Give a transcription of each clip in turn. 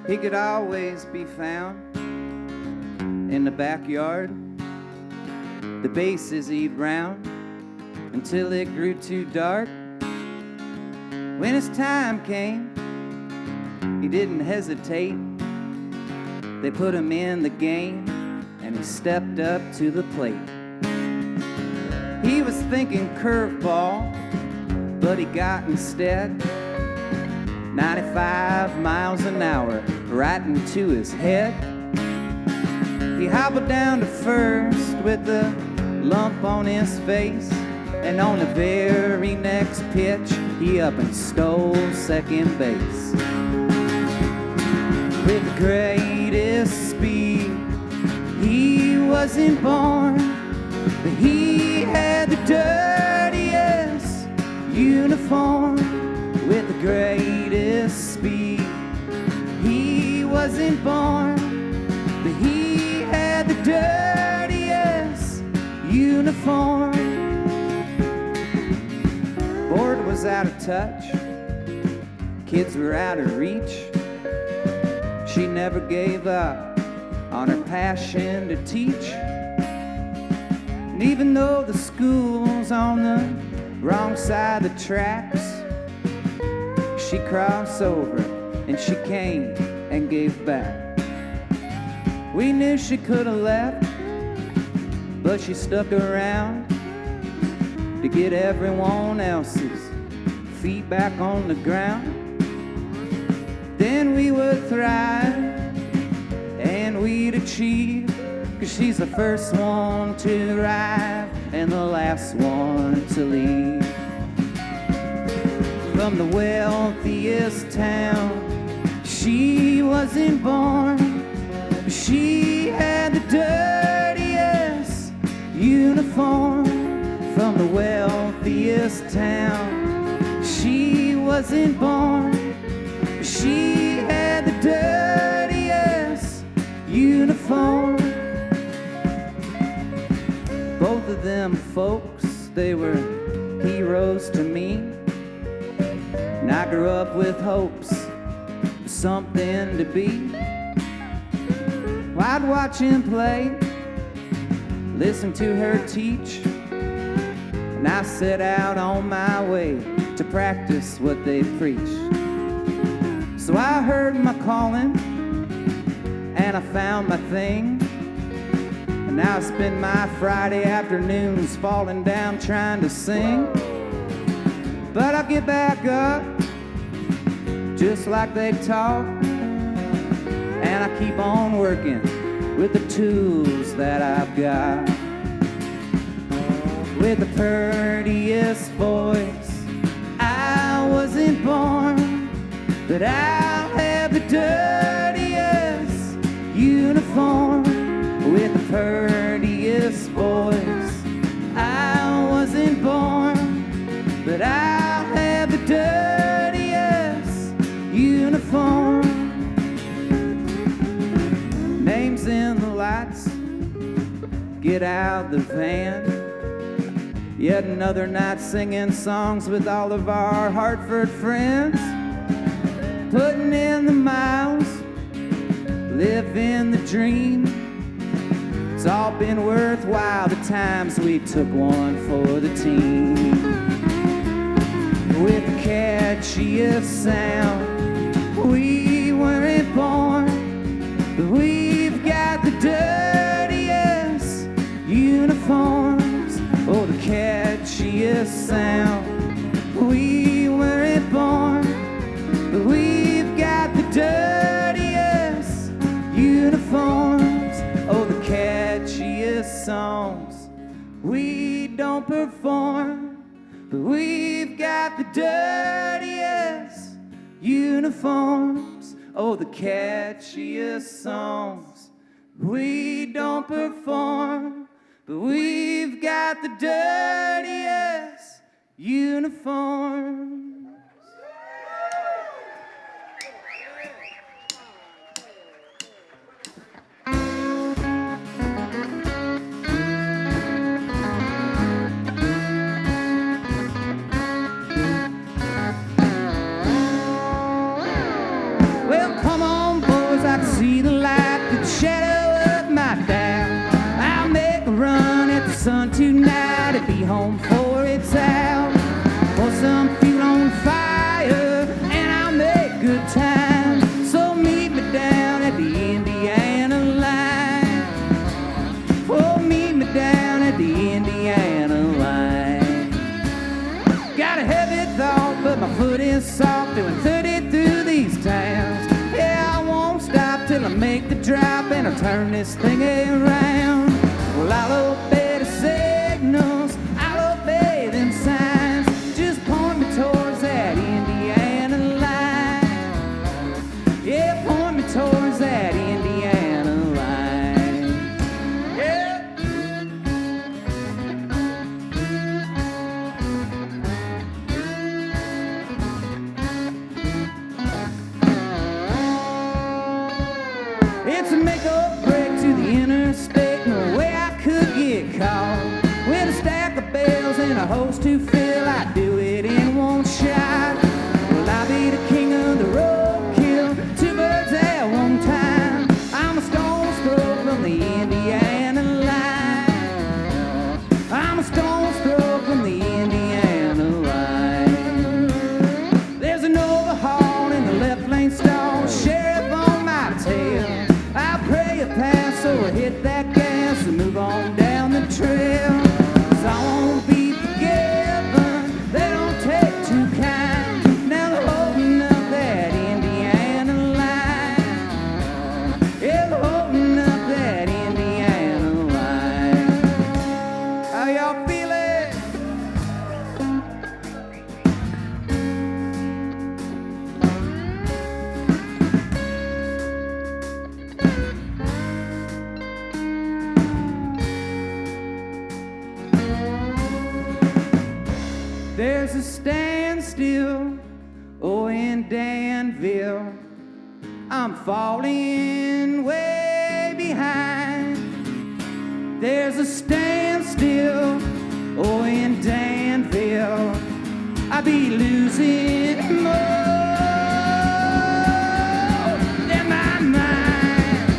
He could always be found in the backyard. The bases he'd round until it grew too dark. When his time came, he didn't hesitate. They put him in the game, and he stepped up to the plate. He was thinking curveball, but he got instead 95 miles an hour right into his head. He hobbled down to first with a lump on his face, and on the very next pitch, he up and stole second base. With the greatest speed, he wasn't born, but he had the dirtiest uniform. With the greatest speed, he wasn't born, but he had the dirtiest uniform. Board was out of touch, kids were out of reach. She never gave up on her passion to teach. And even though the school's on the wrong side of the tracks, she crossed over and she came and gave back. We knew she could have left, but she stuck around to get everyone else's feet back on the ground. Then we would thrive and we'd achieve, 'cause she's the first one to arrive and the last one to leave. From the wealthiest town, she wasn't born, but she had the dirtiest uniform. From the wealthiest town, she wasn't born, but she had the dirtiest uniform. Both of them folks, they were heroes to me. And I grew up with hopes for something to be. Well, I'd watch him play, listen to her teach, and I set out on my way to practice what they preach. So I heard my calling, and I found my thing. And now I spend my Friday afternoons falling down trying to sing. But I get back up, just like they taught, and I keep on working with the tools that I've got. With the prettiest voice, I wasn't born, but I'll have the dirtiest uniform. With the prettiest voice, I wasn't born, but I'll have the dirtiest uniform. Names in the lights, get out the van. Yet another night singing songs with all of our Hartford friends. Putting in the miles, living the dream. It's all been worthwhile, the times we took one for the team. With the catchiest sound, we weren't born, but we've got the dirtiest uniforms. Oh, the catchiest sound, we weren't born, but we've got the dirtiest uniforms. Oh, the catchiest songs, we don't perform, but we've got the dirtiest uniforms. Oh, the catchiest songs, we don't perform, but we've got the dirtiest uniforms. Well, come on, boy. is soft, doing 30 through these towns. Yeah, I won't stop till I make the drop and I'll turn this thing around. Well, I'll obey the signals, I'll obey them signs. Just point me towards that Indiana line. Yeah, point me towards that Indiana line. Yeah. It's a make or break to the interstate, no way I could get caught. With a stack of bells and a hose to fill, I'd do it in one shot. Well, I'll be the king of the road, kill two birds at one time. I'm a stone's throw from the Indiana line. I'm a stone's throw from the Indiana line. There's an overhaul in the left lane stall, sheriff on my tail. I'll pray a pass or hit that gas and move on down the trail. 'Cause I won't be forgiven, they don't take too kind. Now they're holding up that Indiana line. Yeah, they're holding up that Indiana line. How y'all feeling? There's a standstill, oh, in Danville. I'm falling way behind. There's a standstill, oh, in Danville. I'll be losing more than my mind.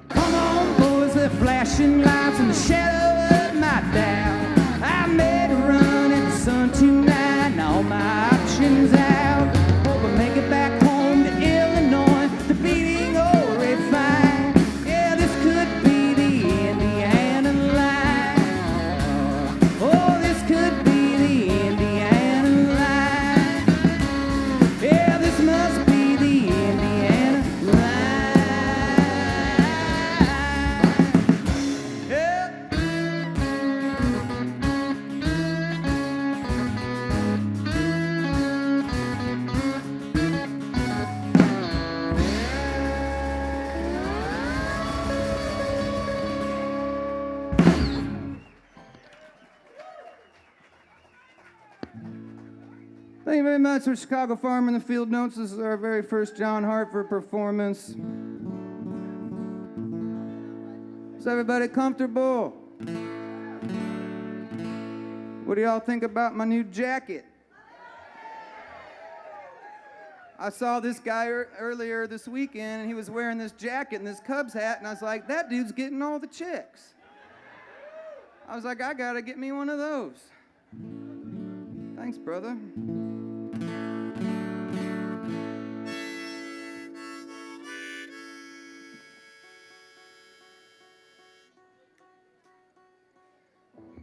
Come on, boys, they're flashing lights in the shadow of my down. I made a run in the sun tonight, and all my options out. Hope I make it back home to Illinois, the beating already fine. Yeah, this could be the Indiana line. Oh, this could be the Indiana line. Yeah, this must be the Indiana line. Yeah. Thank you very much for Chicago Farm and the Fieldnotes. This is our very first John Hartford performance. Is everybody comfortable? What do y'all think about my new jacket? I saw this guy earlier this weekend, and he was wearing this jacket and this Cubs hat, and I was like, that dude's getting all the chicks. I was like, I gotta get me one of those. Thanks, brother.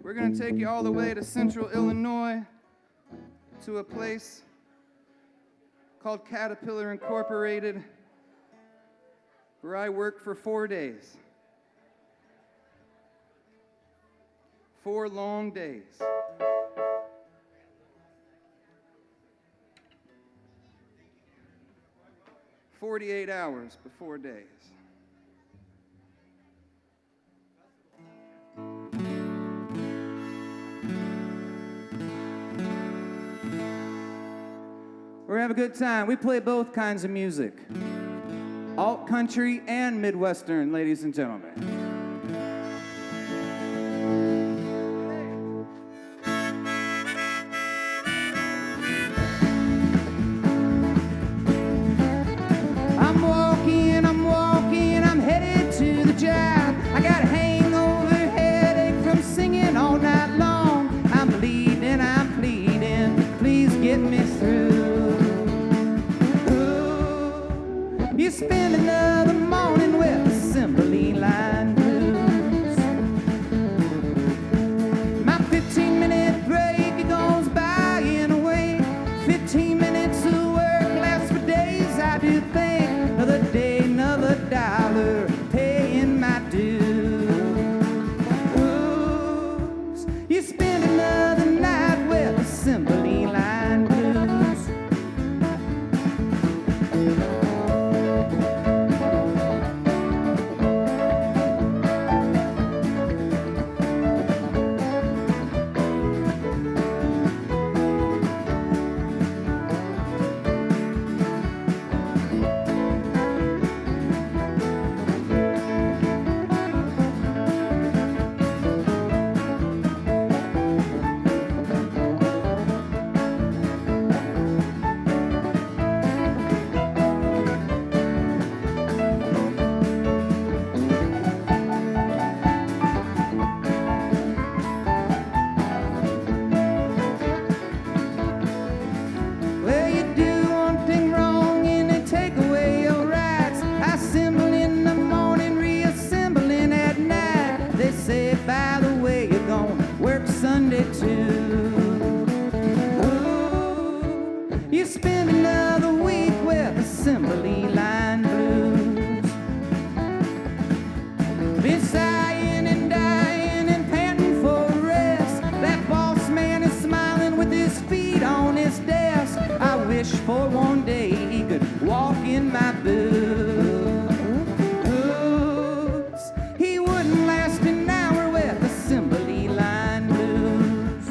We're going to take you all the way to central Illinois to a place called Caterpillar Incorporated, where I worked for 4 days. 4 long days. "48 hours before days. We're having a good time. We play both kinds of music. Alt country and midwestern, ladies and gentlemen. I'm walking, I'm headed to the job. I got a hangover, headache from singing all night long. I'm bleeding, please get me through. You spend another morning with a Cymbeline line. Ooh, you spend another week with assembly line blues. Been sighing and dying and panting for rest. That boss man is smiling with his feet on his desk. I wish for one day he could walk in my boots. He wouldn't last an hour with assembly line blues.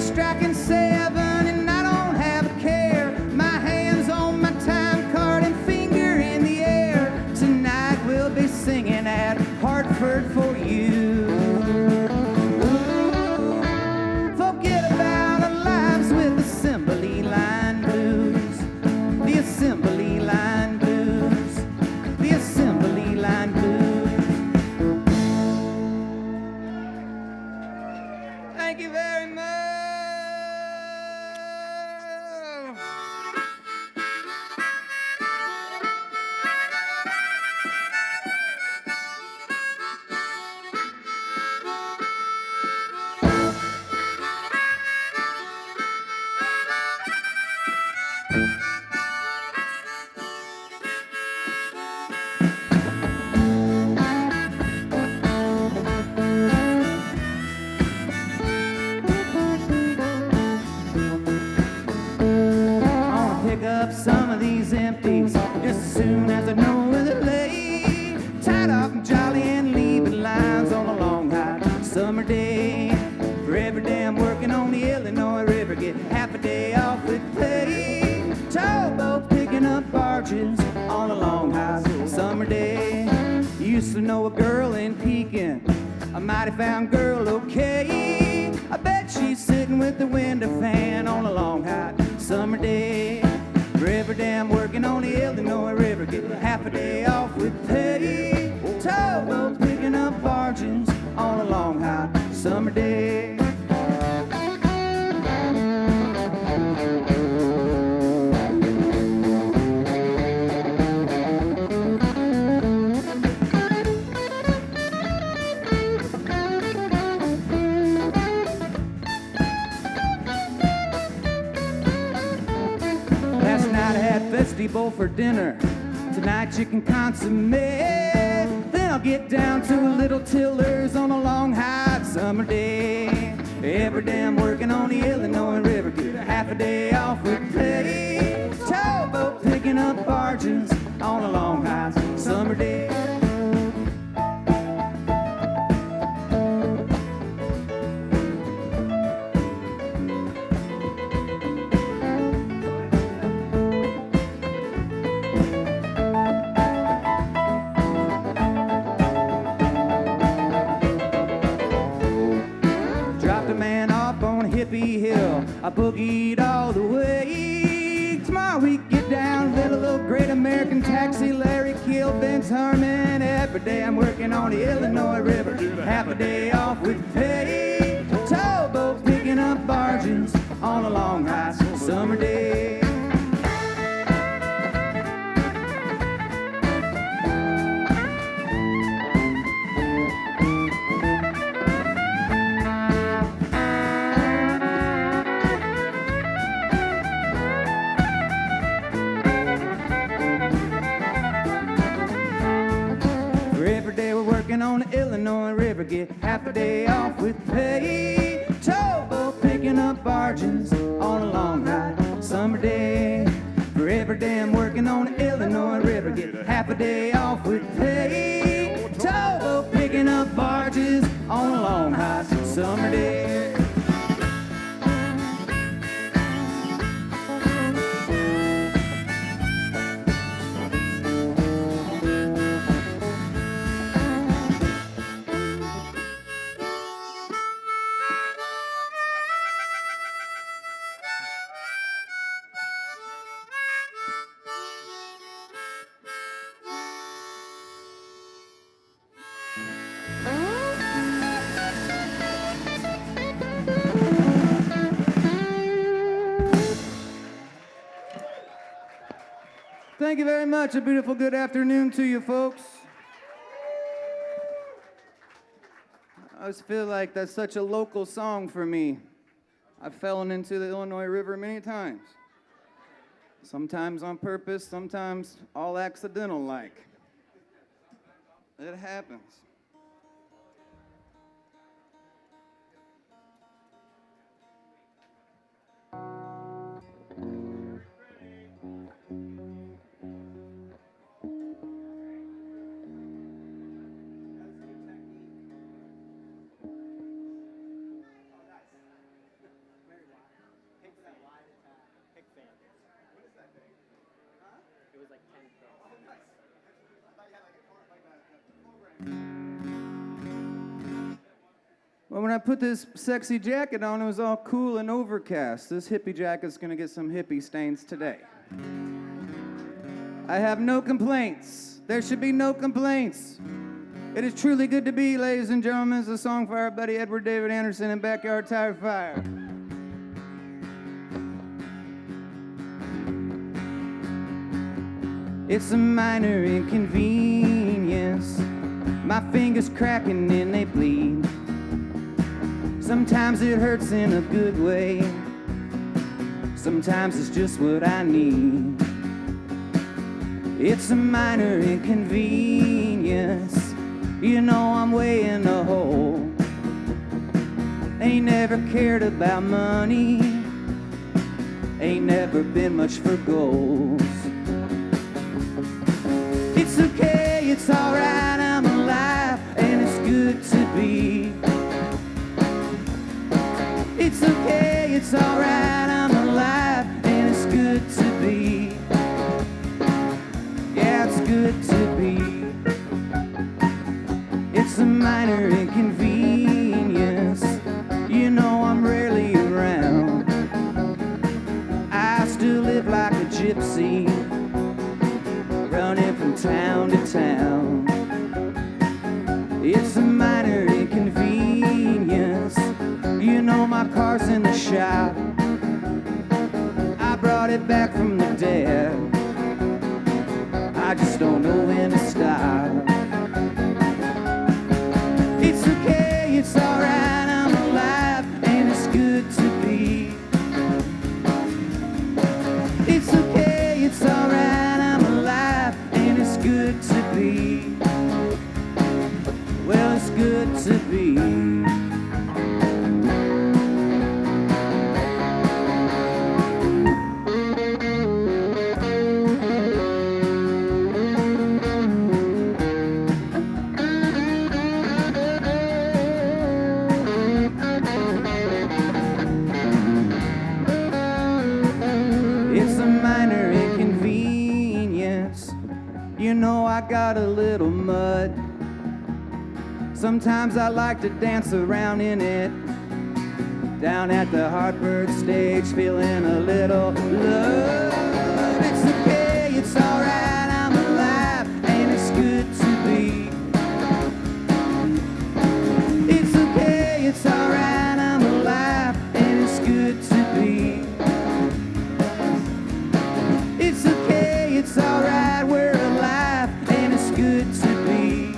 Striking 7 and I don't have a care. My hands on my time card and finger in the air. Tonight we'll be singing at Hartford for you. Ooh, forget about our lives with assembly line blues. The assembly line blues. The assembly line blues. Thank you very much. Up some of these empties just as soon as I know where they lay. Tied up and jolly and leaving lines on a long hot summer day. For every day I'm working on the Illinois River, get half a day off with pay. Towboat picking up barges on a long hot summer day. Used to know a girl in Pekin, a mighty found girl, okay. I bet she's sitting with the window fan on a long hot summer day. For every day I'm working on the Illinois River, get half a day off with pay. Towboats picking up barges on a long hot summer day. Bowl for dinner, tonight chicken consomme. Then I'll get down to a little Tiller's on a long hot summer day. Every day I'm working on the Illinois River, get half a day off with pay. Towboat picking up barges on a long hot summer day. Hill, I boogied all the way. Tomorrow we get down, little great American taxi, Larry Kill, Vince Harmon. Every day I'm working on the Illinois River, half a day off with pay. Towboat picking up barges on a long hot summer day. On the Illinois River, get half a day off with pay. Towboat picking up barges on a long hot summer day. For every day I'm working on the Illinois River, get half a day off with pay. Towboat picking up barges on a long hot summer day. thank you very much. A beautiful good afternoon to you, folks. I just feel like that's such a local song for me. I've fallen into the Illinois River many times. Sometimes on purpose, sometimes all accidental like. It happens. Well, when I put this sexy jacket on, it was all cool and overcast. This hippie jacket's gonna get some hippie stains today. I have no complaints. There should be no complaints. It is truly good to be, ladies and gentlemen. It's a song for our buddy Edward David Anderson and Backyard Tire Fire. It's a minor inconvenience. My fingers cracking and they bleed. Sometimes it hurts in a good way. Sometimes it's just what I need. It's a minor inconvenience. You know I'm way in the hole. Ain't never cared about money. Ain't never been much for goals. It's okay, it's alright, I'm alive, and it's good to be. It's okay, it's alright, I'm alive, and it's good to be. Yeah, it's good to be. It's a minor inconvenience. You know I'm rarely around. I still live like a gypsy, running from town to town. It's a minor inconvenience. You know my car's in the shop. I brought it back from the dead. I just don't know when to stop. It's okay, it's alright, I'm alive, and it's good to be. It's okay, it's alright, I'm alive, and it's good to be. Well, it's good to be. You know I got a little mud. Sometimes I like to dance around in it. Down at the Hartford stage, feeling a little love. It's okay, it's alright, I'm alive, and it's good to be. It's okay, it's alright, I'm alive, and it's good to be. It's okay, it's alright, we're alive, and it's good to be.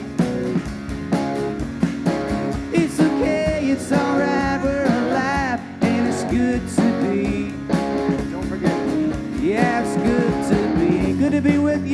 It's okay, it's alright, we're alive, and it's good to be. Don't forget. Yeah, it's good to be. Good to be with you.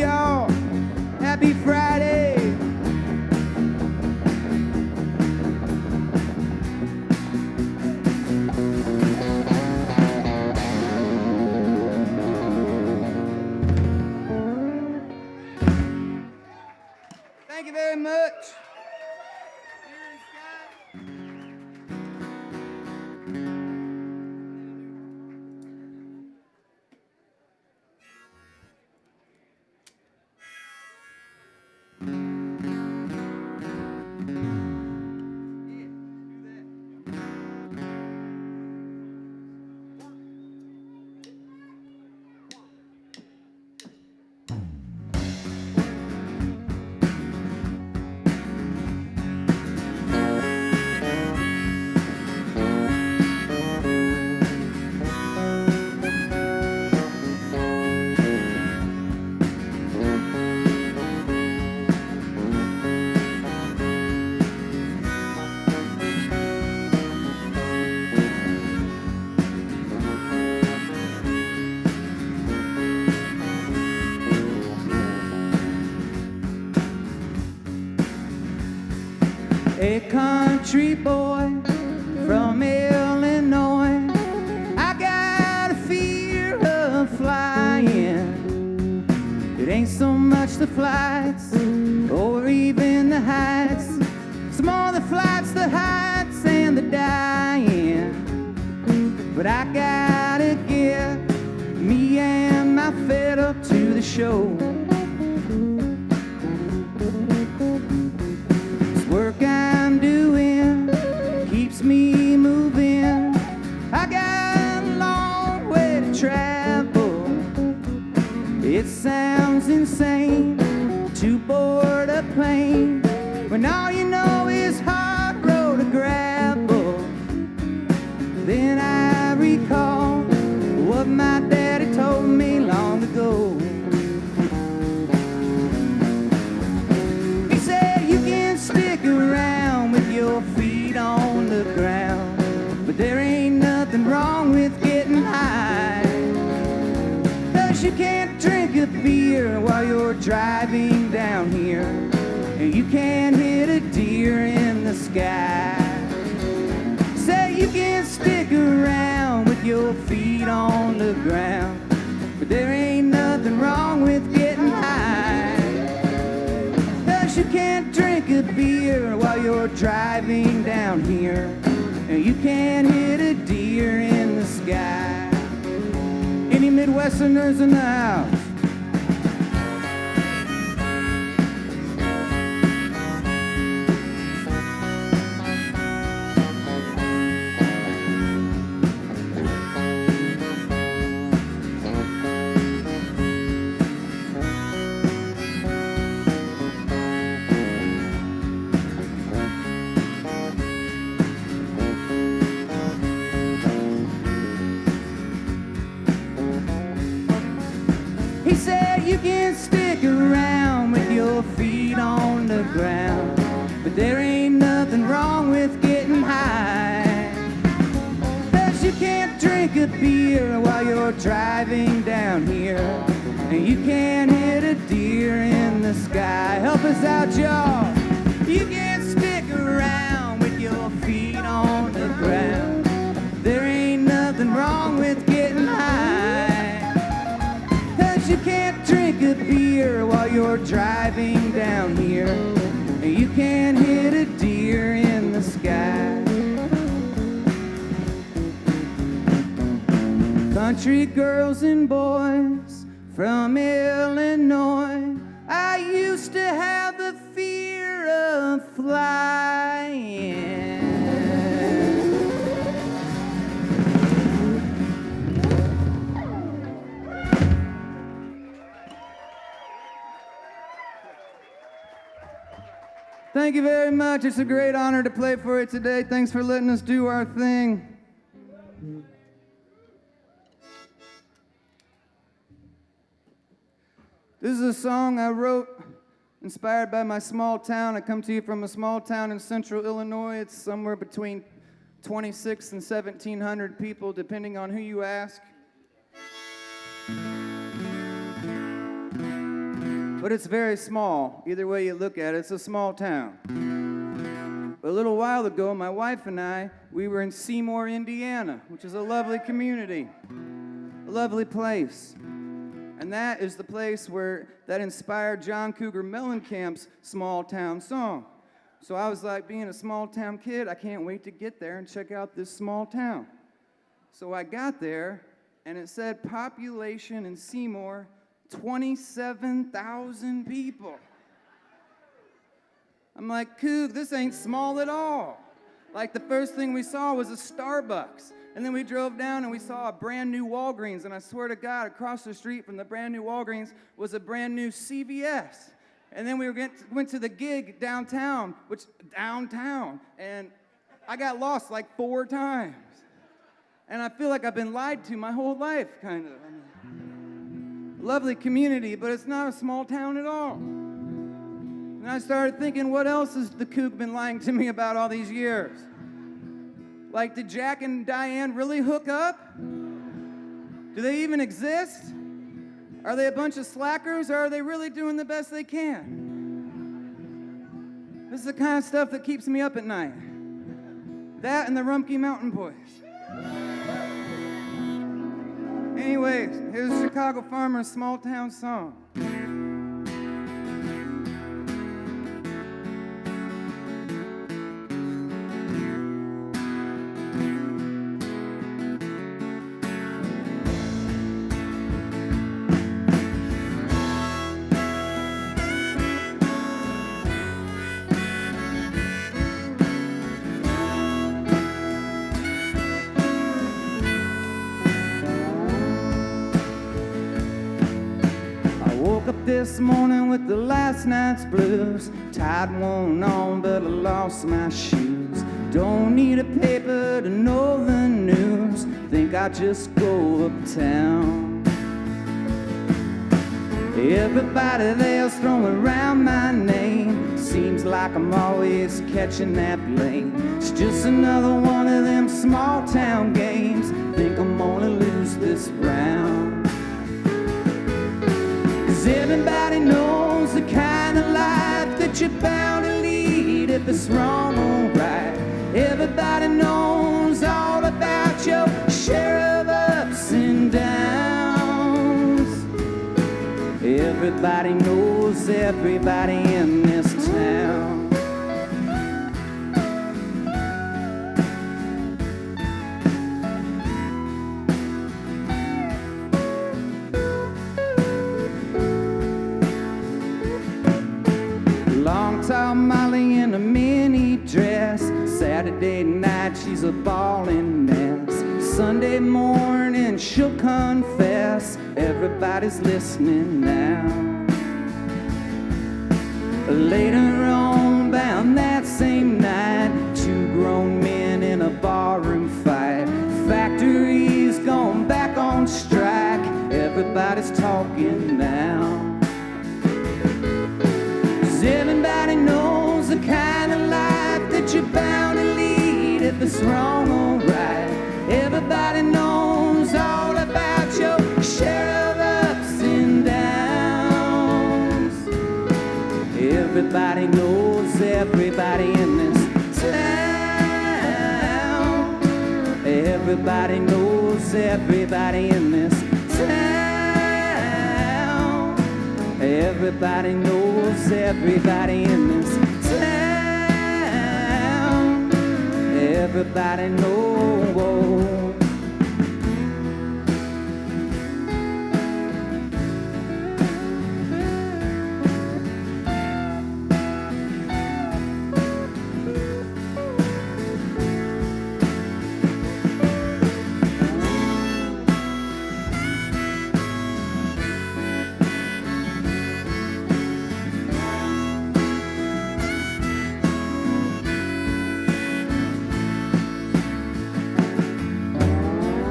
boy from Illinois. I got a fear of flying. It ain't so much the flights or even the heights. It's more the flights, the heights, and the dying. But I gotta get me and my fiddle to the show. This work I'm doing keeps me moving. I got a long way to travel. It sounds insane to board a plane when all you know is hard road to gravel. Then I recall what my daddy told me long ago. He said you can stick around with your feet on the ground, but there ain't nothing wrong with getting high. 'Cause you can't drink a beer while you're driving down here, and you can't hit a deer in the sky. Say you can stick around with your feet on the ground, but there ain't nothing wrong with getting high. 'Cause you can't drink a beer while you're driving down here, and you can't hit a deer in the sky. Any Midwesterners in the house? He said you can stick around with your feet on the ground, but there ain't nothing wrong with getting high. 'Cause you can't drink a beer while you're driving down here, and you can't hit a deer in the sky. Help us out, y'all. You can't stick around with your feet on the ground. There ain't nothing wrong with getting high. 'Cause you can't drink a beer while you're driving down here, and you can't hit a deer in the sky. Country girls and boys from Illinois, I used to have the fear of flying. Thank you very much. It's a great honor to play for you today. Thanks for letting us do our thing. This is a song I wrote inspired by my small town. I come to you from a small town in central Illinois. It's somewhere between 26 and 1,700 people, depending on who you ask. But it's very small. Either way you look at it, it's a small town. A little while ago, my wife and I, we were in Seymour, Indiana, which is a lovely community, a lovely place. And that is the place that inspired John Cougar Mellencamp's Small Town song. So I was like, being a small town kid, I can't wait to get there and check out this small town. So I got there, and it said population in Seymour, 27,000 people. I'm like, Coog, this ain't small at all. Like, the first thing we saw was a Starbucks. And then we drove down and we saw a brand new Walgreens. And I swear to God, across the street from the brand new Walgreens was a brand new CVS. And then we went to the gig downtown, and I got lost like 4 times. And I feel like I've been lied to my whole life, kind of. Lovely community, but it's not a small town at all. And I started thinking, what else has the Coug been lying to me about all these years? Like, did Jack and Diane really hook up? Do they even exist? Are they a bunch of slackers, or are they really doing the best they can? This is the kind of stuff that keeps me up at night. That and the Rumpke Mountain Boys. Anyways, here's a Chicago Farmer's small town song. This morning with the last night's blues. Tied one on, but I lost my shoes. Don't need a paper to know the news. Think I'll just go uptown. Everybody there's throwing around my name. Seems like I'm always catching that blame. It's just another one of them small town games. Think I'm gonna lose this round. Everybody knows the kind of life that you're bound to lead if it's wrong or right. Everybody knows all about your share of ups and downs. Everybody knows everybody in this town. Saw Molly in a mini dress. Saturday night she's a ballin' mess. Sunday morning she'll confess. Everybody's listening now. Later on, bound that same night, two grown men in a barroom fight. Factory's gone back on strike. Everybody's talking now. Everybody knows the kind of life that you're bound to lead if it's wrong or right. Everybody knows all about your share of ups and downs. Everybody knows everybody in this town. Everybody knows everybody in this town. Everybody knows everybody in this town. Everybody knows.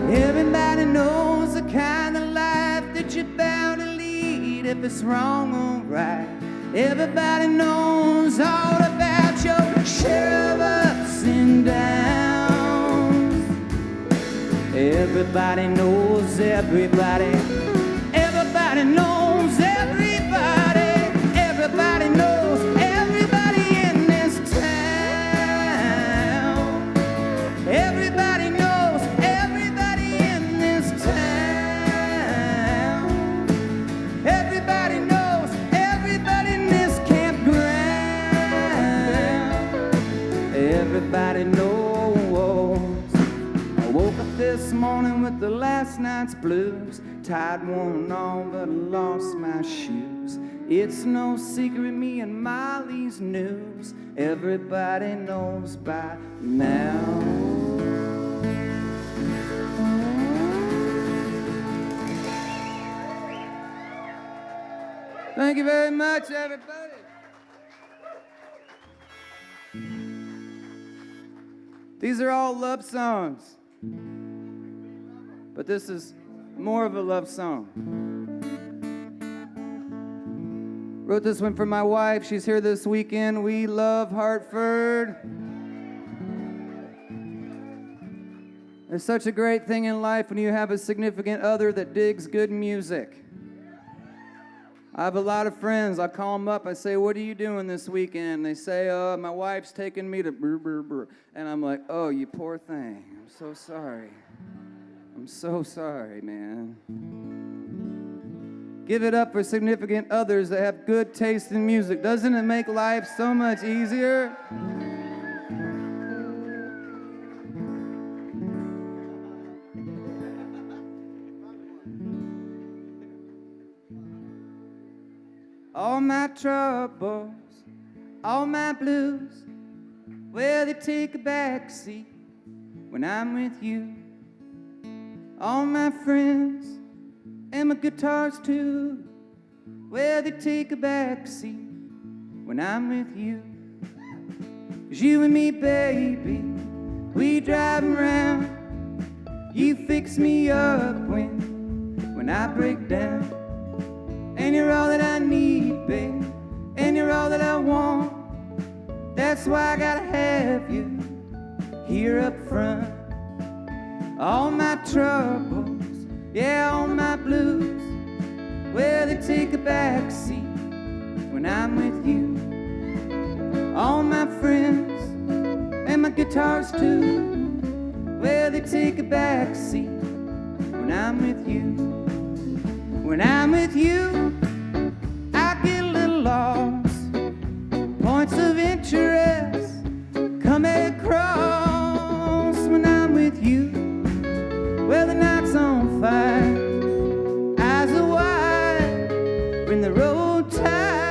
Everybody knows the kind of life that you're bound to lead if it's wrong or right. Everybody knows all about your share of ups and downs. Everybody knows everybody. Everybody knows everybody. Everybody knows everybody in this town. Everybody knows everybody in this town. Everybody knows everybody in this campground. Everybody knows. I woke up this morning with the last night's blues. Tied one on, but I lost my shoes. It's no secret, me and Molly's news. Everybody knows by now. Thank you very much, everybody. These are all love songs, but this is more of a love song. Wrote this one for my wife. She's here this weekend. We love Hartford. There's such a great thing in life when you have a significant other that digs good music. I have a lot of friends. I call them up. I say, what are you doing this weekend? They say, my wife's taking me to brr, brr, brr. And I'm like, oh, you poor thing. I'm so sorry. I'm so sorry, man. Give it up for significant others that have good taste in music. Doesn't it make life so much easier? All my troubles, all my blues, well, they take a back seat when I'm with you. All my friends and my guitars too, well, they take a back seat when I'm with you. 'Cause you and me, baby, we drive around. You fix me up when I break down. And you're all that I need, babe, and you're all that I want. That's why I gotta have you here up front. All my troubles, yeah, all my blues, well, they take a back seat when I'm with you. All my friends and my guitars too, well, they take a back seat when I'm with you. When I'm with you, I get a little lost. Points of interest come across. When I'm with you, well, the night's on fire. Eyes are wide when the road tires.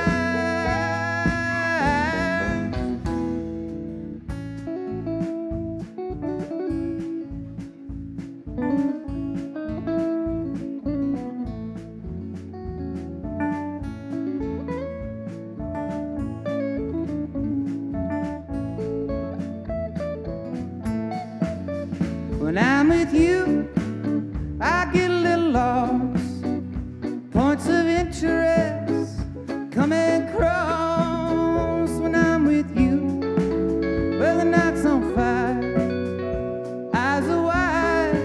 When I'm with you, I get a little lost. Points of interest come across. When I'm with you, well, the night's on fire. Eyes are wide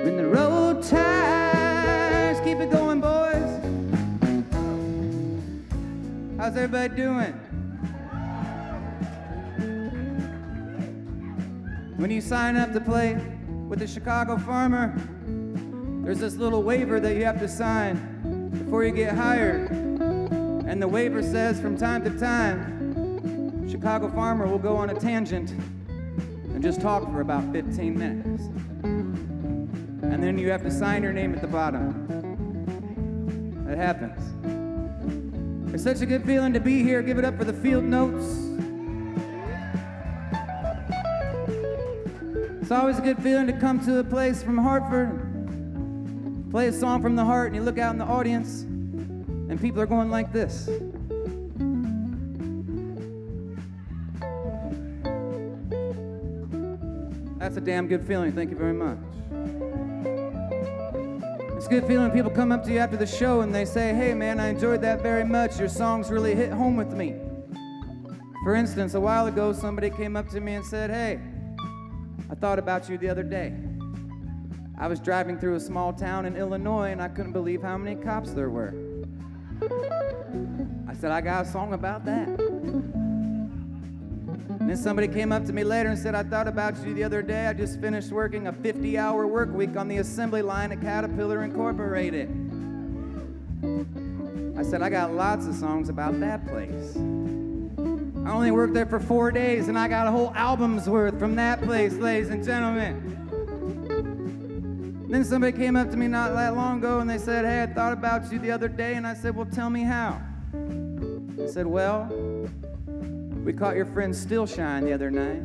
when the road tires. Keep it going, boys. How's everybody doing? When you sign up to play with the Chicago Farmer, there's this little waiver that you have to sign before you get hired. And the waiver says from time to time, Chicago Farmer will go on a tangent and just talk for about 15 minutes. And then you have to sign your name at the bottom. That happens. It's such a good feeling to be here. Give it up for the Fieldnotes. It's always a good feeling to come to a place from Hartford, play a song from the heart, and you look out in the audience, and people are going like this. That's a damn good feeling. Thank you very much. It's a good feeling when people come up to you after the show and they say, hey man, I enjoyed that very much. Your songs really hit home with me. For instance, a while ago, somebody came up to me and said, hey, I thought about you the other day. I was driving through a small town in Illinois and I couldn't believe how many cops there were. I said, I got a song about that. And then somebody came up to me later and said, I thought about you the other day. I just finished working a 50-hour work week on the assembly line at Caterpillar Incorporated. I said, I got lots of songs about that place. I only worked there for 4 days, and I got a whole album's worth from that place, ladies and gentlemen. Then somebody came up to me not that long ago, and they said, hey, I thought about you the other day, and I said, well, tell me how. They said, well, we caught your friend Stillshine the other night,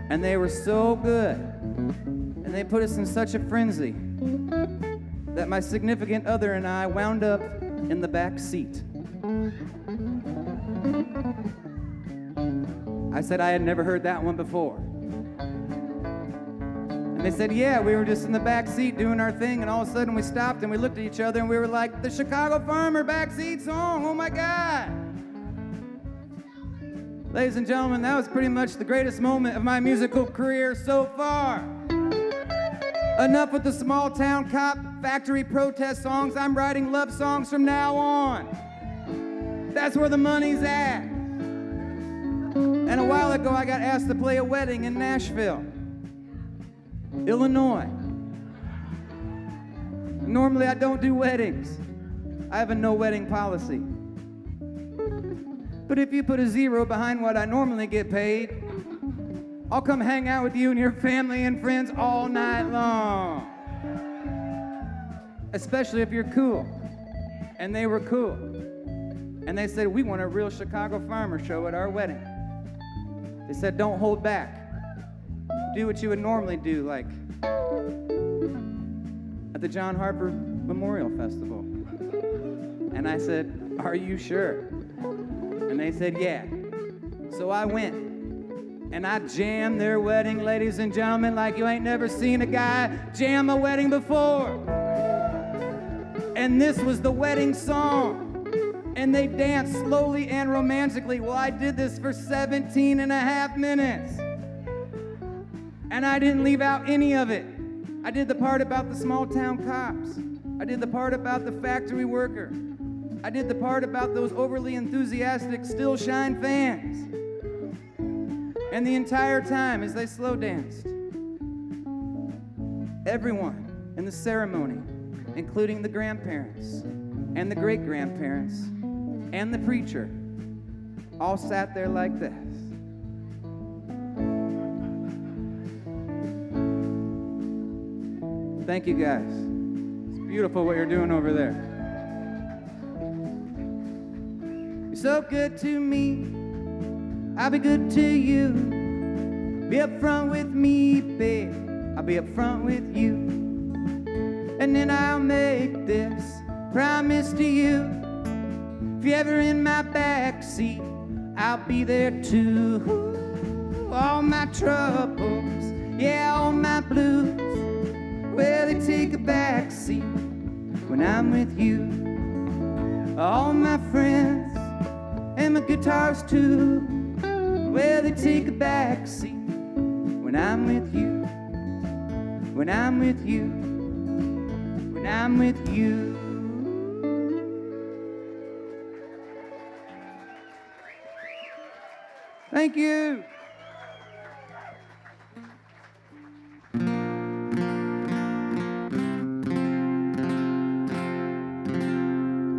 and they were so good, and they put us in such a frenzy that my significant other and I wound up in the back seat. I said I had never heard that one before. And they said, yeah, we were just in the back seat doing our thing, and all of a sudden we stopped and we looked at each other and we were like, the Chicago Farmer backseat song, oh my God. Ladies and gentlemen, that was pretty much the greatest moment of my musical career so far. Enough with the small town cop factory protest songs. I'm writing love songs from now on. That's where the money's at. And a while ago, I got asked to play a wedding in Nashville, Illinois. Normally, I don't do weddings. I have a no wedding policy. But if you put a zero behind what I normally get paid, I'll come hang out with you and your family and friends all night long. Especially if you're cool. And they were cool. And they said, we want a real Chicago farmer show at our wedding. They said, don't hold back. Do what you would normally do, like at the John Hartford Memorial Festival. And I said, are you sure? And they said, yeah. So I went, and I jammed their wedding, ladies and gentlemen, like you ain't never seen a guy jam a wedding before. And this was the wedding song. And they danced slowly and romantically. Well, I did this for 17 and a half minutes. And I didn't leave out any of it. I did the part about the small town cops. I did the part about the factory worker. I did the part about those overly enthusiastic still shine fans. And the entire time as they slow danced, everyone in the ceremony, including the grandparents and the great-grandparents and the preacher, all sat there like this. Thank you, guys. It's beautiful what you're doing over there. You're so good to me, I'll be good to you. Be up front with me, babe, I'll be up front with you. And then I'll make this promise to you. If you're ever in my backseat, I'll be there too. All my troubles, yeah, all my blues, well, they take a backseat when I'm with you. All my friends and my guitars too, well, they take a backseat when I'm with you. When I'm with you. When I'm with you. Thank you.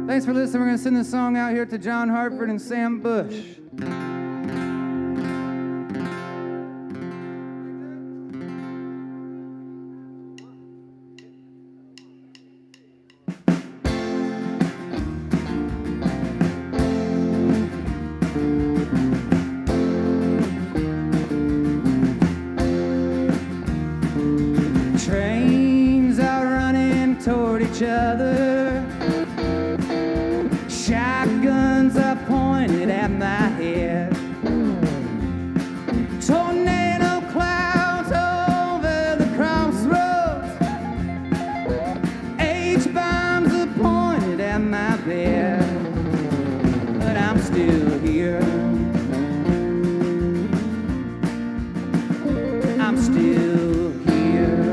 Thanks for listening. We're going to send this song out here to John Hartford and Sam Bush. Trains are running toward each other. Shotguns are pointed at my head. Tornado clouds over the crossroads. H-bombs are pointed at my bed. But I'm still here. I'm still here.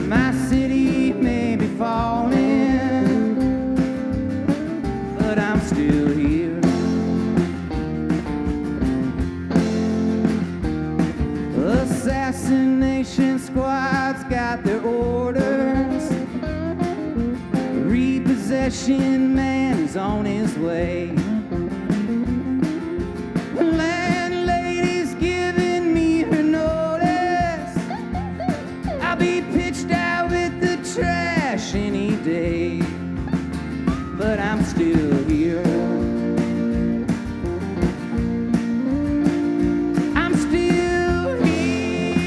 My city may be falling, but I'm still here. Assassination squads got their orders. Repossession man is on his way. Landlady's giving me her notice. I'll be pitched out with the trash any day. But I'm still here. I'm still here.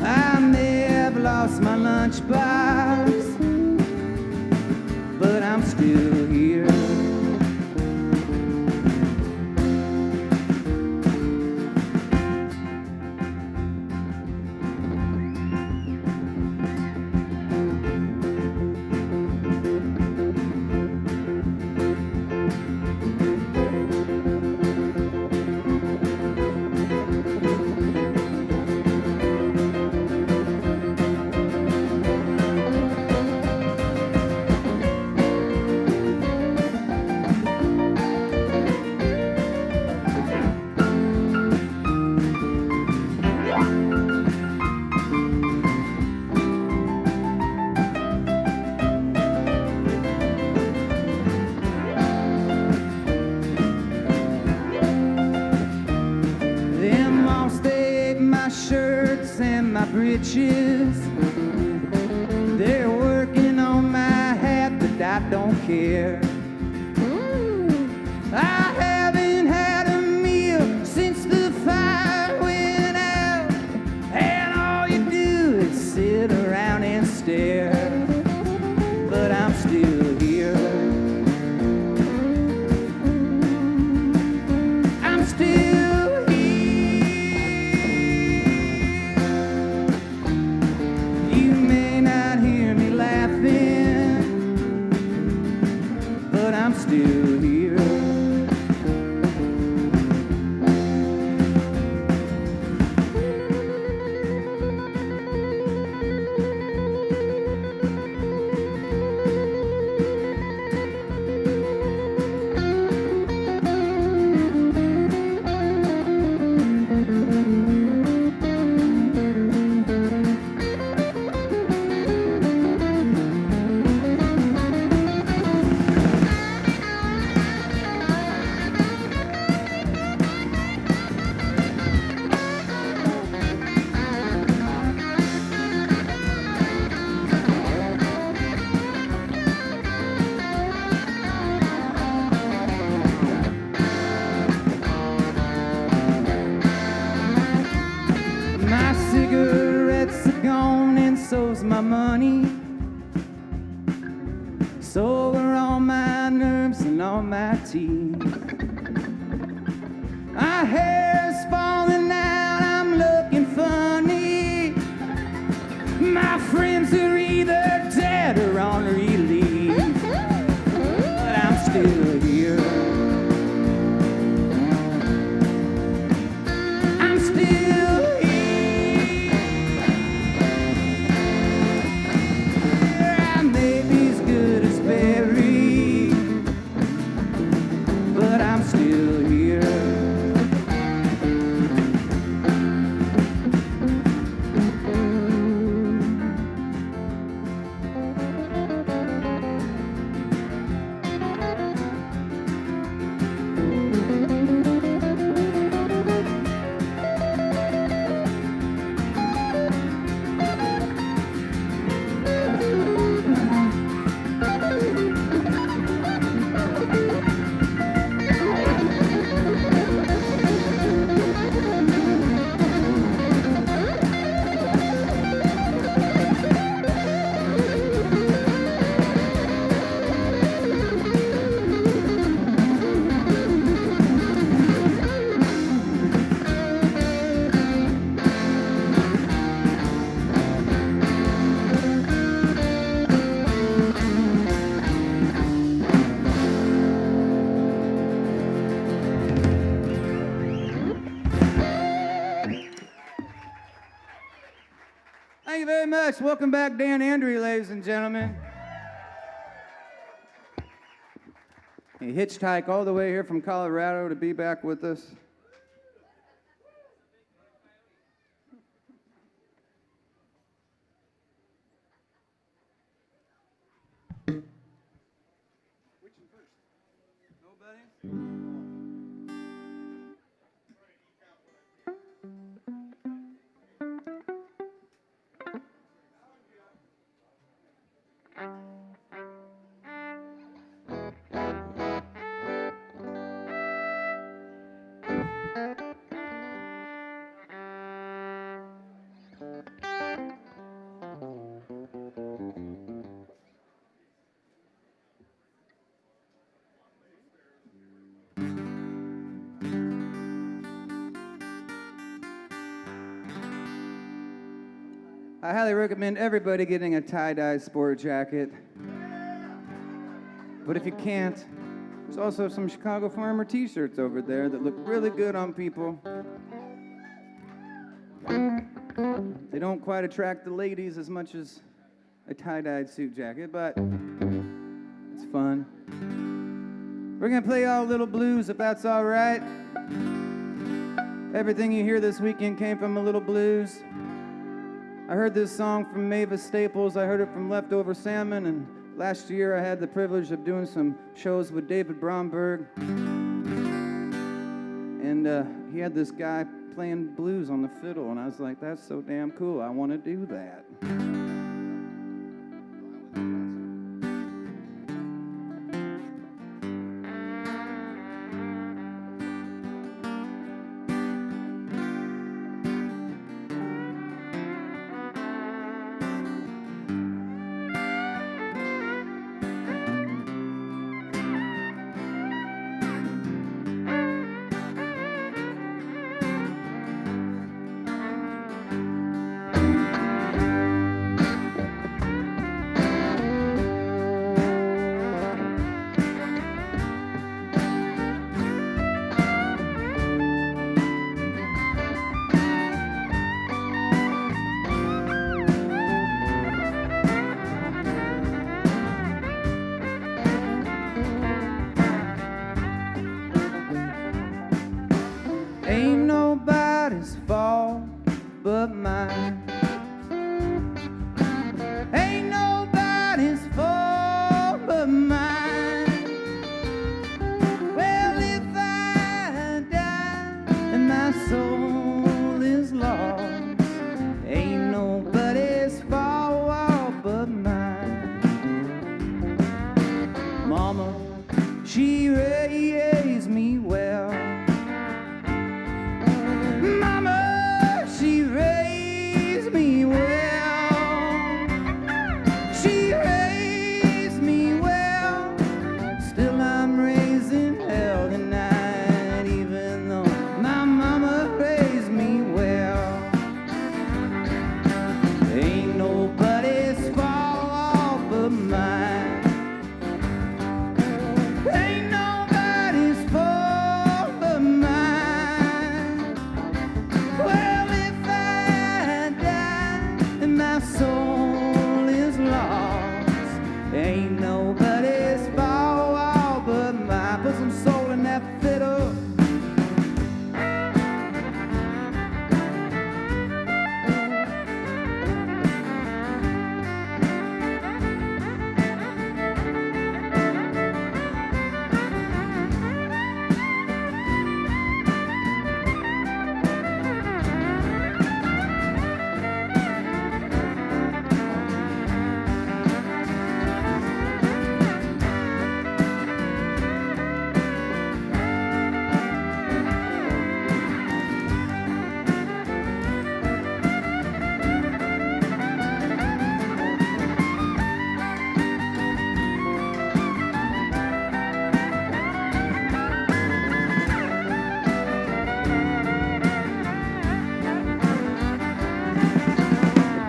I may have lost my lunchbox, britches. They're working on my hat, but I don't care. I haven't had a meal since the fire went out, and all you do is sit around and stare. But I'm still here. I'm still here. You may not hear me laughing, but I'm still here. So's my money, so are all my nerves and all my teeth. My hair's falling out, I'm looking funny. My friends are either dead or on relief, but I'm still here. I'm still Thank you very much. Welcome back, Dan Andrew, ladies and gentlemen. He hitchhiked all the way here from Colorado to be back with us. Which one first? Nobody? I highly recommend everybody getting a tie-dye sport jacket. But if you can't, there's also some Chicago Farmer t-shirts over there that look really good on people. They don't quite attract the ladies as much as a tie-dyed suit jacket, but it's fun. We're gonna play y'all a little blues if that's all right. Everything you hear this weekend came from a little blues. I heard this song from Mavis Staples. I heard it from Leftover Salmon, and last year I had the privilege of doing some shows with David Bromberg. And he had this guy playing blues on the fiddle, and I was like, that's so damn cool. I want to do that. Ain't nobody's fault but mine. Ain't nobody's fault but mine. Well, if I die and my soul is lost, ain't nobody's fault but mine. Mama, she raised me well. Mama, she raised me well. She raised me well. Still I'm raising hell tonight, even though my mama raised me well. Ain't nobody's fault but mine. Ain't nobody's fault but mine. Well, if I die and my soul is lost, ain't nobody's fault but mine. Put some soul in that fiddle.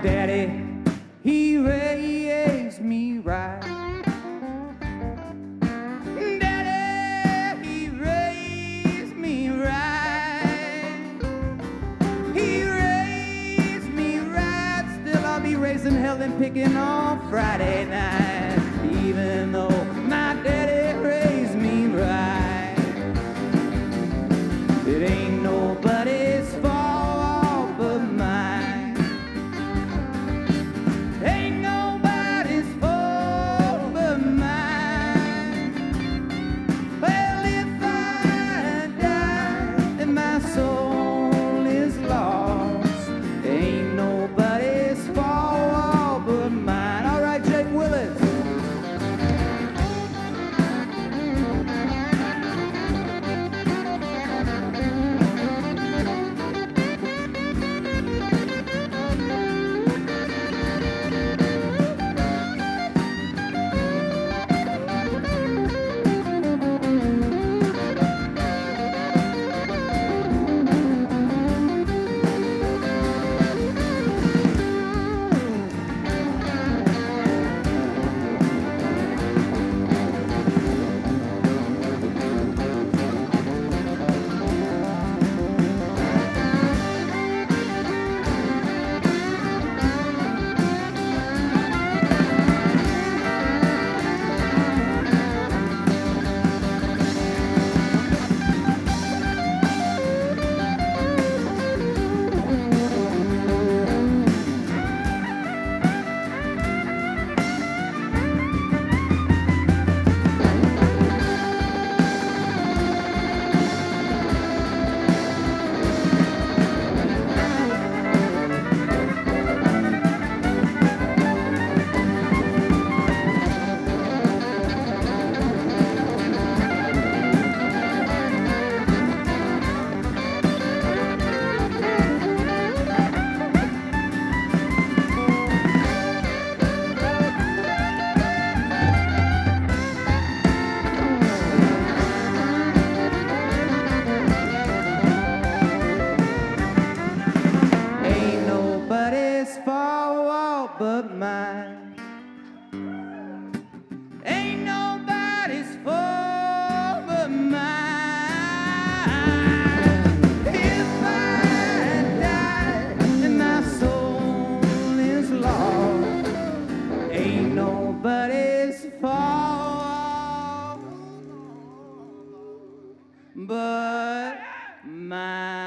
Daddy, he raised me right. Daddy, he raised me right. He raised me right. Still I'll be raising hell and picking on Friday night, even though my daddy raised me right. It ain't nobody's fault but mine. Ain't nobody's fault but mine. Well, if I die and my soul is lost, ain't nobody's fault but mine. All right, Jake Willis. but mine. Ain't nobody's fault but mine. If I die and my soul is lost, ain't nobody's fault but mine.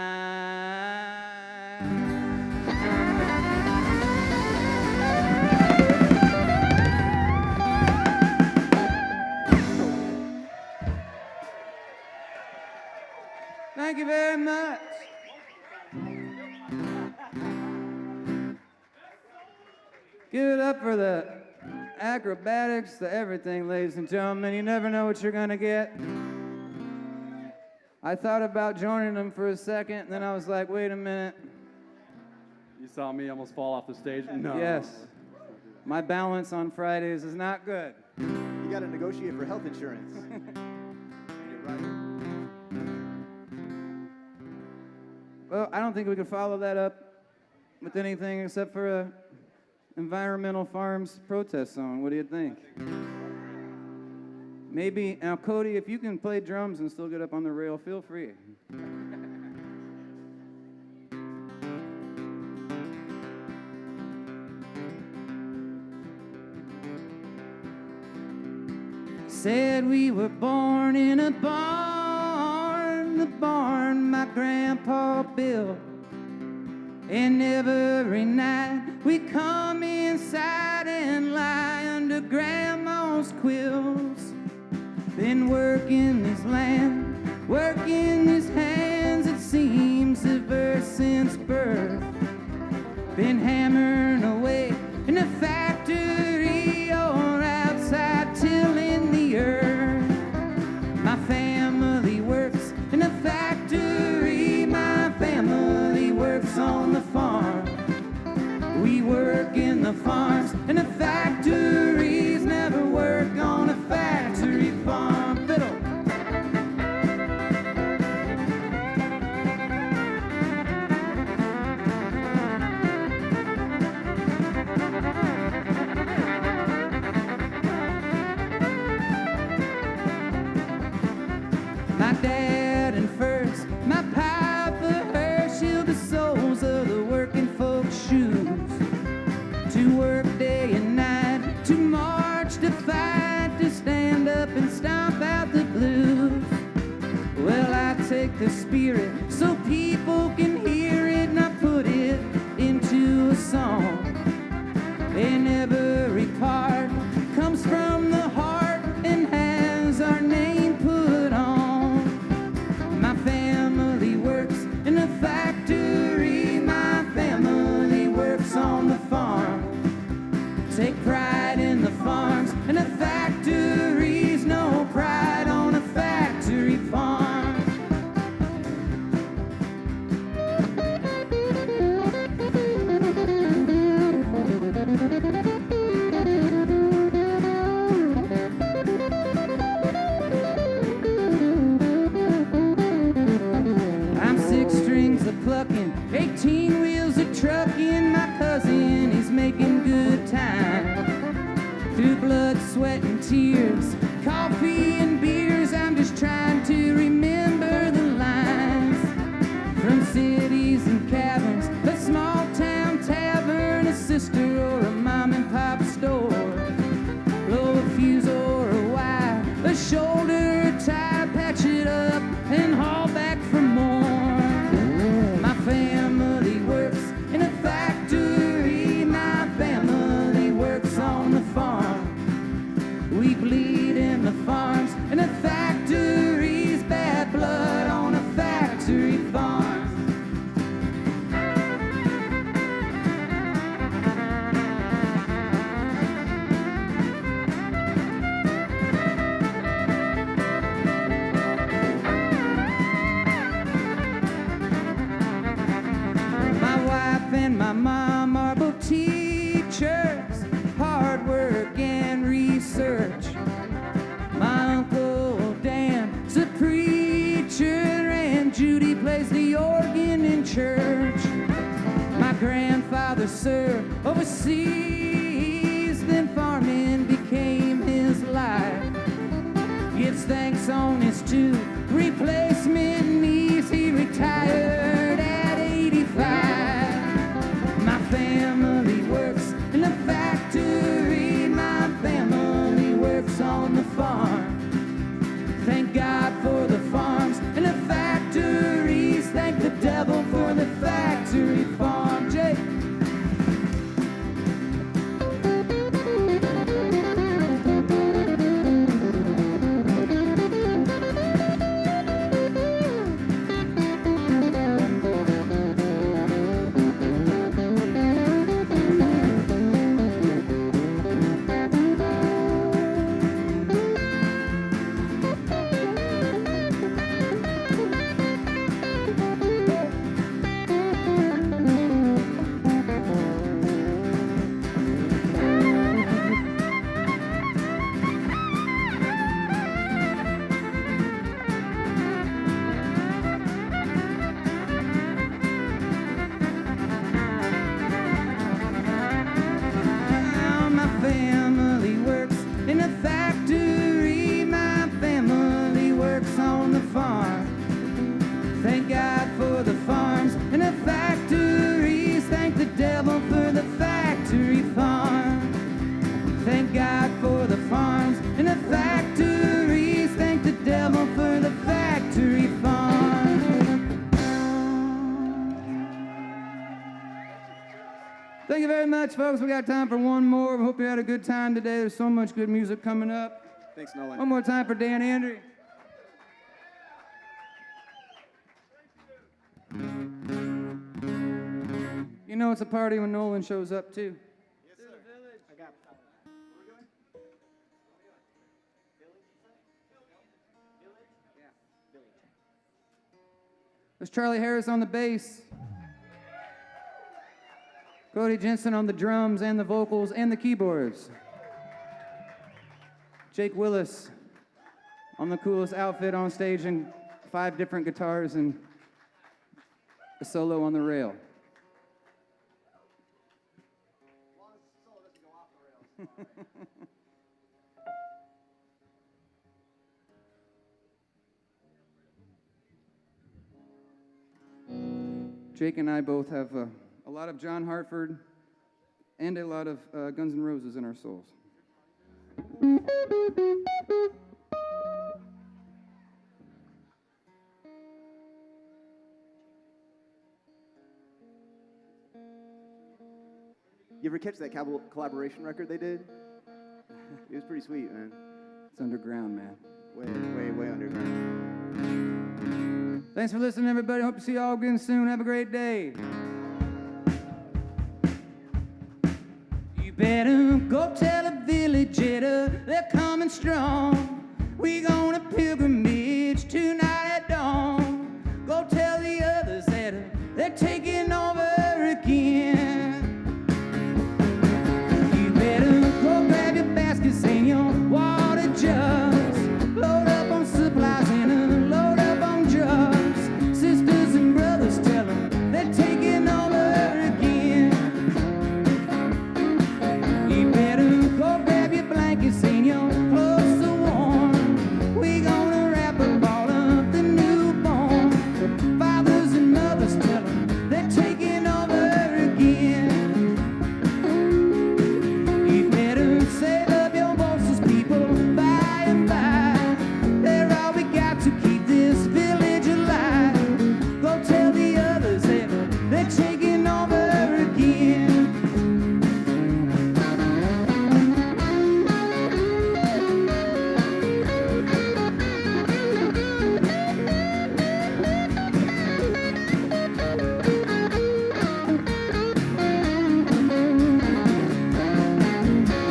Thank you very much. Give it up for the acrobatics, the everything, ladies and gentlemen. You never know what you're gonna get. I thought about joining them for a second, and then I was like, wait a minute. You saw me almost fall off the stage? No. Yes. My balance on Fridays is not good. You got to negotiate for health insurance. You're right. Well, I don't think we could follow that up with anything except for a environmental farms protest song. What do you think? Maybe, now Cody, if you can play drums and still get up on the rail, feel free. Said we were born in a barn, the barn my grandpa built. And every night we come inside and lie under grandma's quilts. Been working this land, working these hands, it seems ever since birth. Been hammering away in a factory or outside tilling the earth. My family works in a factory, my family works on the farm. We work in the farms and the factories, never work on a factory farm. Fiddle. My dad and first, my papa Herschel, the soles of the working folks' shoes. To work day and night, to march, to fight, to stand up and stomp out the blues. Well, I take the spirit so people can hear it, and I put it into a song. And every part comes from the heart and has our name put on. My family works in a factory, my family works on the farm. Take pride in the farms and the factories, no pride on a factory farm. I'm 6 strings of plucking, 18 wheels of trucking. My cousin is making good time. Through blood, sweat, and tears, coffee and beers, I'm just trying to remember the lines. From cities and caverns, a small town tavern, a sister or a mom and pop store. Blow a fuse or a wire, a shoulder tie, patch it up and haul back for more. My family works in a factory, my family works on the farm. We bleed in the farms and the factories, bad blood on a factory farm. My wife and my mom are both teachers, hard work and research. My uncle Dan's a preacher and Judy plays the organ in church. My grandfather served overseas Thank God for the farms and the factories. Thank the devil for the factory farm. Thank God for the farms and the factories. Thank the devil for the factory farm. Thank you very much, folks. We got time for one more. We hope you had a good time today. There's so much good music coming up. Thanks, Nolan. One more time for Dan Andrew. You know it's a party when Nolan shows up, too. Yes, sir. I got it. Where are we going? Village? There's Charlie Harris on the bass. Cody Jensen on the drums and the vocals and the keyboards. Jake Willis on the coolest outfit on stage and 5 different guitars and a solo on the rail. As long as the solo doesn't go off the rails. Jake and I both have a lot of John Hartford and a lot of Guns N' Roses in our souls. You ever catch that collaboration record they did? It was pretty sweet, man. It's underground, man. Way underground. Thanks for listening, everybody. Hope to see you all again soon. Have a great day. You better go tell a villager they're coming strong. We gonna pilgrimage tonight at dawn. Go tell the others that they're taking over again. You better go grab your baskets and your water jugs. Load up on supplies and load up on drugs. Sisters and brothers tell them they're taking over again. You better go grab your blankets and your clothes so warm. We gonna wrap up all of the newborn. Fathers and mothers tell them they're taking over again. You better save up your voices, people, by and by. They're all we got to keep this village alive. Go tell the others that they're taking over again.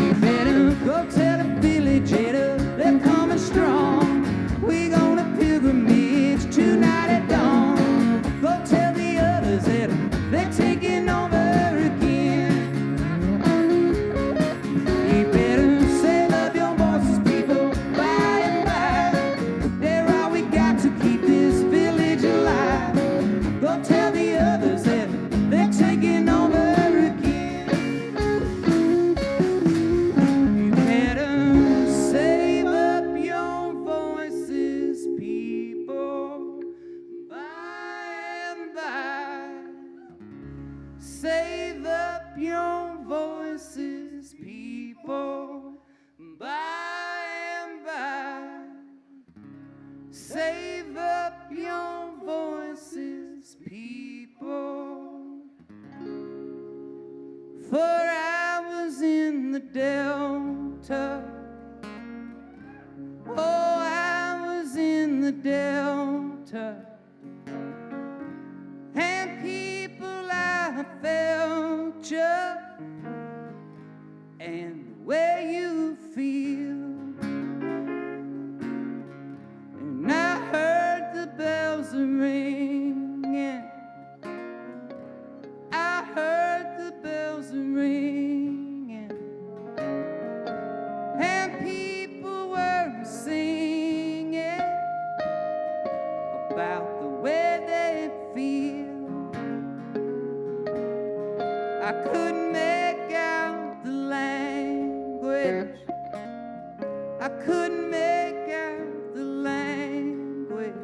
You better go tell a villager they're coming strong. We gonna pilgrimage tonight at dawn. Go tell the others that they're taking over again. You better save up your voices, people, by and by. They're all we got to keep this village alive. Go tell the others that they're taking over again. You better save up your voices, people, by and by. Save up your voices, people, by and by. Save up your voices, people. For I was in the Delta. Oh, I was in the Delta. And people, I felt you. And where you feel. And I heard the bells ringing. I heard the bells ringing. And people were singing about the way they feel. I couldn't make out the language. I couldn't make out the language.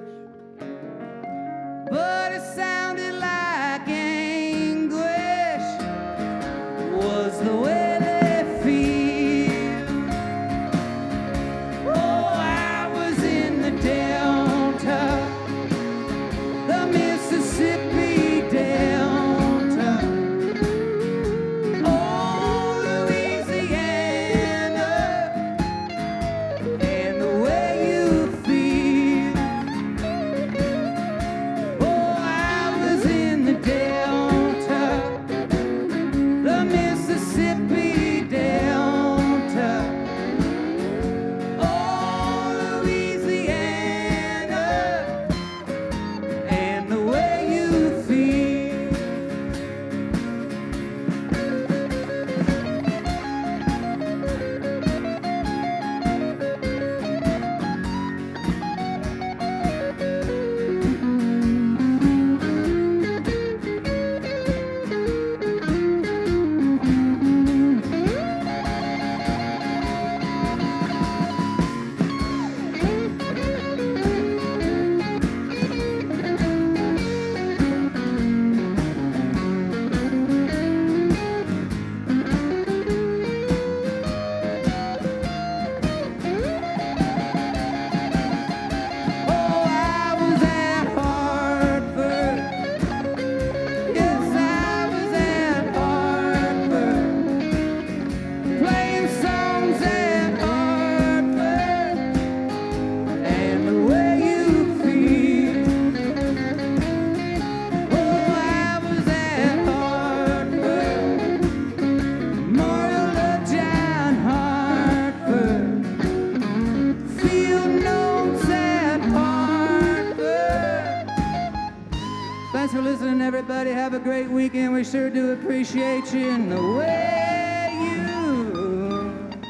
everybody. Have a great weekend. We sure do appreciate you and the way you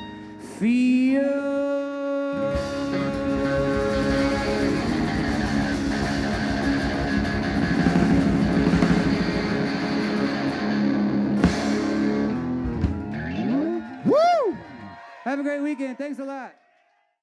feel. Have a great weekend. Thanks a lot.